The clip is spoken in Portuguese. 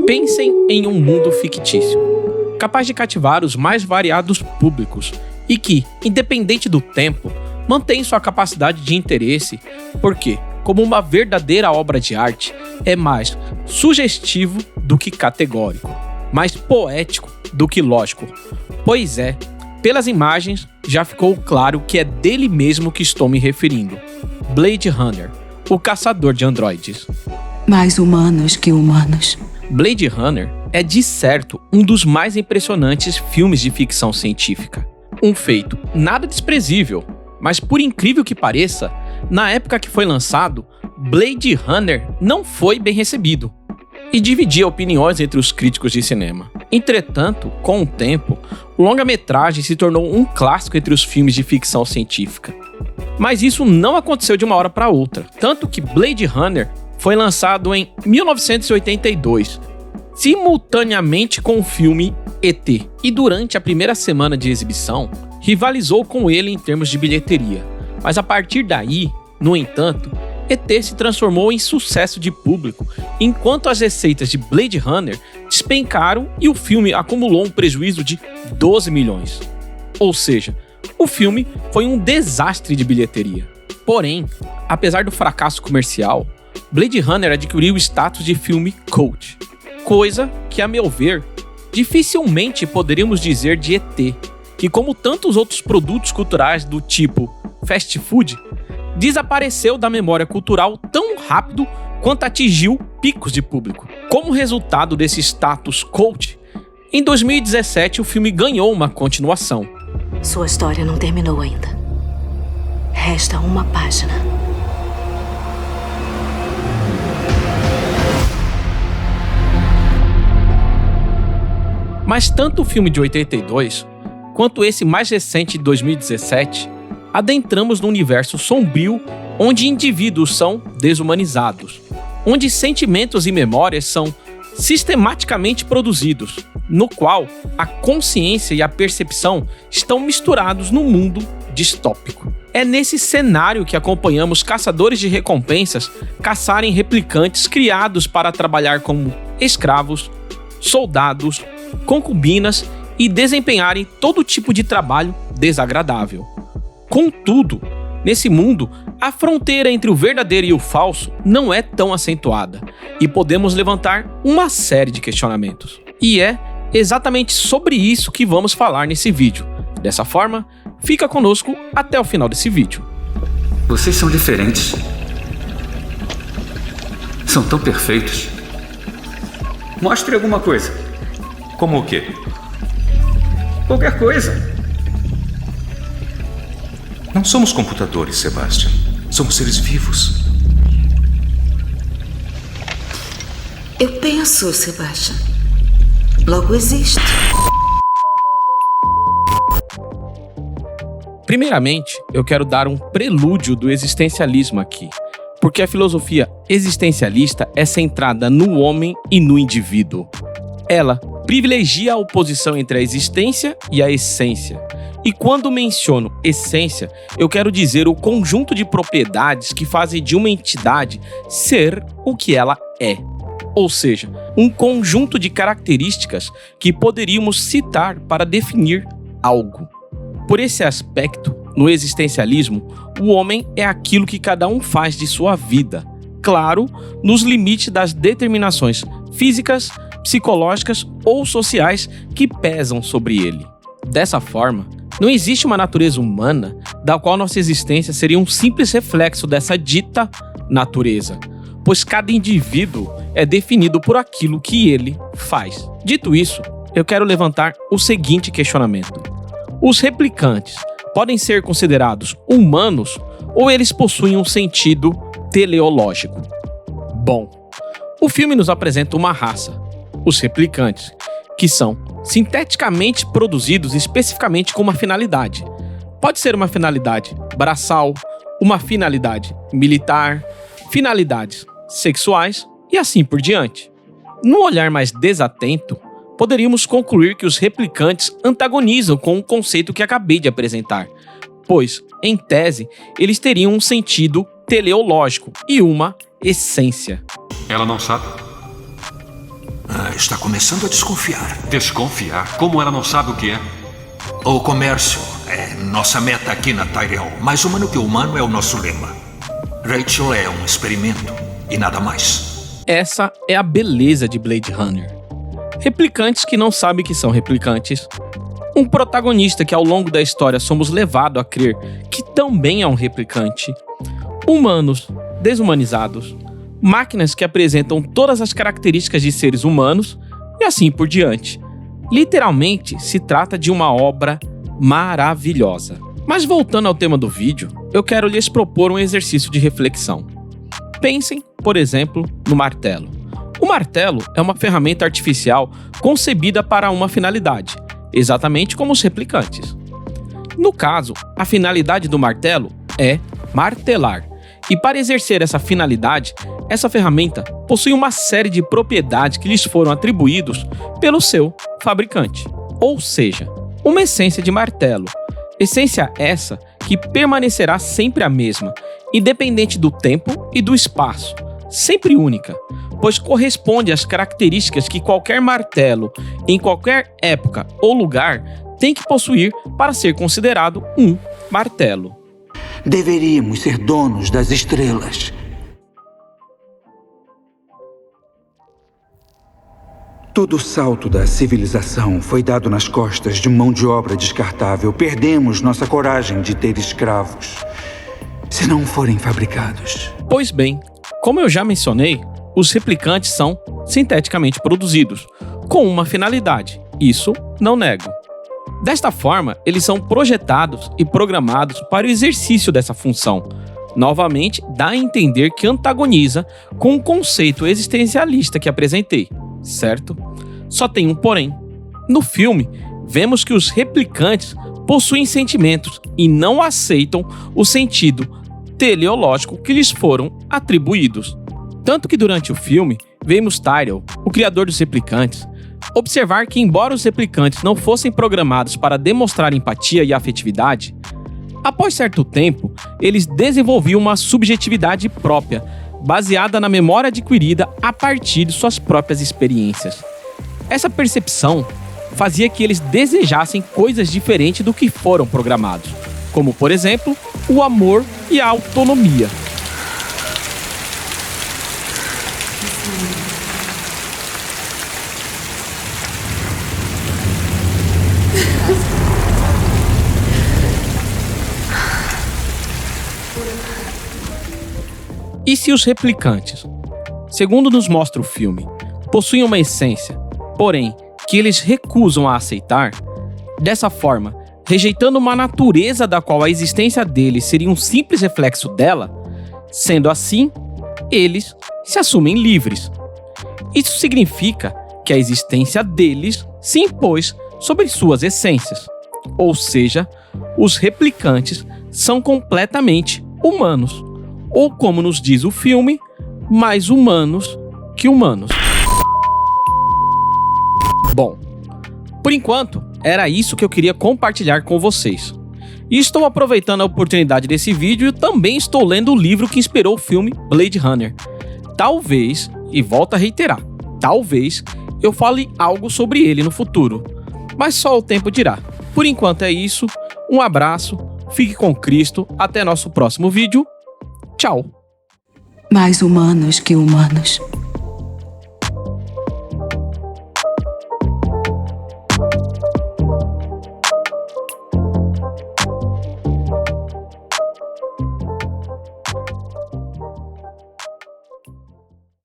Pensem em um mundo fictício, capaz de cativar os mais variados públicos e que, independente do tempo, mantém sua capacidade de interesse, porque, como uma verdadeira obra de arte, é mais sugestivo do que categórico, mais poético do que lógico. Pois é, pelas imagens já ficou claro que é dele mesmo que estou me referindo. Blade Runner, o caçador de androides. Mais humanos que humanos. Blade Runner é, de certo, um dos mais impressionantes filmes de ficção científica. Um feito nada desprezível, mas por incrível que pareça, na época que foi lançado, Blade Runner não foi bem recebido e dividia opiniões entre os críticos de cinema. Entretanto, com o tempo, o longa-metragem se tornou um clássico entre os filmes de ficção científica. Mas isso não aconteceu de uma hora para outra, tanto que Blade Runner foi lançado em 1982, simultaneamente com o filme ET, e durante a primeira semana de exibição, rivalizou com ele em termos de bilheteria. Mas a partir daí, no entanto, ET se transformou em sucesso de público, enquanto as receitas de Blade Runner despencaram e o filme acumulou um prejuízo de 12 milhões. Ou seja, o filme foi um desastre de bilheteria. Porém, apesar do fracasso comercial, Blade Runner adquiriu o status de filme cult, coisa que, a meu ver, dificilmente poderíamos dizer de ET, que, como tantos outros produtos culturais do tipo fast food, desapareceu da memória cultural tão rápido quanto atingiu picos de público. Como resultado desse status cult, em 2017 o filme ganhou uma continuação. Sua história não terminou ainda. Resta uma página. Mas tanto o filme de 82, quanto esse mais recente de 2017, adentramos num universo sombrio onde indivíduos são desumanizados, onde sentimentos e memórias são sistematicamente produzidos, no qual a consciência e a percepção estão misturados num mundo distópico. É nesse cenário que acompanhamos caçadores de recompensas caçarem replicantes criados para trabalhar como escravos, soldados, concubinas e desempenharem todo tipo de trabalho desagradável. Contudo, nesse mundo, a fronteira entre o verdadeiro e o falso não é tão acentuada e podemos levantar uma série de questionamentos. E é exatamente sobre isso que vamos falar nesse vídeo. Dessa forma, fica conosco até o final desse vídeo. Vocês são diferentes. São tão perfeitos. Mostre alguma coisa. Como o quê? Qualquer coisa. Não somos computadores, Sebastian. Somos seres vivos. Eu penso, Sebastian. Logo existe. Primeiramente, eu quero dar um prelúdio do existencialismo aqui, porque a filosofia existencialista é centrada no homem e no indivíduo. Ela privilegia a oposição entre a existência e a essência. E quando menciono essência, eu quero dizer o conjunto de propriedades que fazem de uma entidade ser o que ela é. Ou seja, um conjunto de características que poderíamos citar para definir algo. Por esse aspecto, no existencialismo, o homem é aquilo que cada um faz de sua vida, claro, nos limites das determinações físicas, psicológicas ou sociais que pesam sobre ele. Dessa forma, não existe uma natureza humana da qual nossa existência seria um simples reflexo dessa dita natureza, pois cada indivíduo é definido por aquilo que ele faz. Dito isso, eu quero levantar o seguinte questionamento: os replicantes podem ser considerados humanos ou eles possuem um sentido teleológico? Bom, o filme nos apresenta uma raça, os replicantes, que são sinteticamente produzidos especificamente com uma finalidade. Pode ser uma finalidade braçal, uma finalidade militar, finalidades sexuais e assim por diante. Num olhar mais desatento, poderíamos concluir que os replicantes antagonizam com o conceito que acabei de apresentar, pois, em tese, eles teriam um sentido teleológico e uma essência. Ela não sabe? Está começando a desconfiar. Desconfiar? Como ela não sabe o que é? O comércio é nossa meta aqui na Tyrell. Mais humano que humano é o nosso lema. Rachel é um experimento e nada mais. Essa é a beleza de Blade Runner. Replicantes que não sabem que são replicantes. Um protagonista que ao longo da história somos levados a crer que também é um replicante. Humanos desumanizados. Máquinas que apresentam todas as características de seres humanos e assim por diante. Literalmente, se trata de uma obra maravilhosa. Mas voltando ao tema do vídeo, eu quero lhes propor um exercício de reflexão. Pensem, por exemplo, no martelo. O martelo é uma ferramenta artificial concebida para uma finalidade, exatamente como os replicantes. No caso, a finalidade do martelo é martelar. E para exercer essa finalidade, essa ferramenta possui uma série de propriedades que lhes foram atribuídos pelo seu fabricante. Ou seja, uma essência de martelo. Essência essa que permanecerá sempre a mesma, independente do tempo e do espaço, sempre única, pois corresponde às características que qualquer martelo, em qualquer época ou lugar, tem que possuir para ser considerado um martelo. Deveríamos ser donos das estrelas. Todo o salto da civilização foi dado nas costas de mão de obra descartável. Perdemos nossa coragem de ter escravos, se não forem fabricados. Pois bem, como eu já mencionei, os replicantes são sinteticamente produzidos, com uma finalidade. Isso não nego. Desta forma, eles são projetados e programados para o exercício dessa função. Novamente, dá a entender que antagoniza com o conceito existencialista que apresentei, certo? Só tem um porém. No filme, vemos que os replicantes possuem sentimentos e não aceitam o sentido teleológico que lhes foram atribuídos. Tanto que durante o filme, vemos Tyrell, o criador dos replicantes, observar que, embora os replicantes não fossem programados para demonstrar empatia e afetividade, após certo tempo, eles desenvolviam uma subjetividade própria, baseada na memória adquirida a partir de suas próprias experiências. Essa percepção fazia que eles desejassem coisas diferentes do que foram programados, como, por exemplo, o amor e a autonomia. E se os replicantes, segundo nos mostra o filme, possuem uma essência, porém, que eles recusam a aceitar, dessa forma, rejeitando uma natureza da qual a existência deles seria um simples reflexo dela, sendo assim, eles se assumem livres. Isso significa que a existência deles se impôs sobre suas essências, ou seja, os replicantes são completamente humanos. Ou como nos diz o filme, mais humanos que humanos. Bom, por enquanto, era isso que eu queria compartilhar com vocês. E estou aproveitando a oportunidade desse vídeo e também estou lendo o livro que inspirou o filme Blade Runner. Talvez, e volto a reiterar, talvez eu fale algo sobre ele no futuro, mas só o tempo dirá. Por enquanto é isso, um abraço, fique com Cristo, até nosso próximo vídeo. Tchau. Mais humanos que humanos.